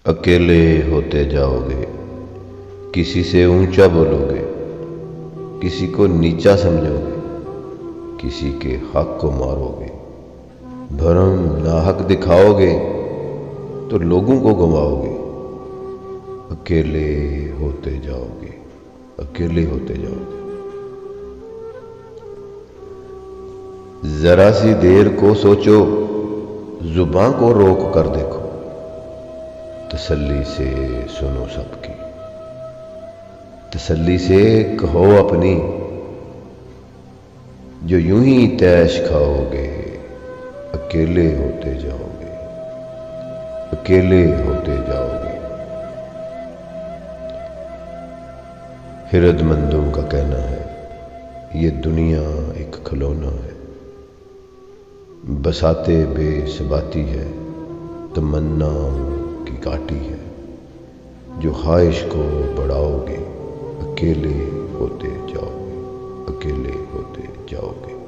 اکیلے ہوتے جاؤ گے، کسی سے اونچا بولو گے، کسی کو نیچا سمجھو گے، کسی کے حق کو مارو گے، بھرم ناحق دکھاؤ گے تو لوگوں کو گنواؤ گے۔ اکیلے ہوتے جاؤ گے، اکیلے ہوتے جاؤ گے۔ ذرا سی دیر کو سوچو، زباں کو روک کر دیکھو، تسلی سے سنو سب کی، تسلی سے کہو اپنی، جو یوں ہی تیش کھاؤ گے، اکیلے ہوتے جاؤ گے، اکیلے ہوتے جاؤ گے۔ خرد مندوں کا کہنا ہے یہ دنیا ایک کھلونا ہے، بساتے بے ثباتی ہے، تمنا کی کاٹی ہے، جو خواہش کو بڑھاؤ گے، اکیلے ہوتے جاؤ گے، اکیلے ہوتے جاؤ گے۔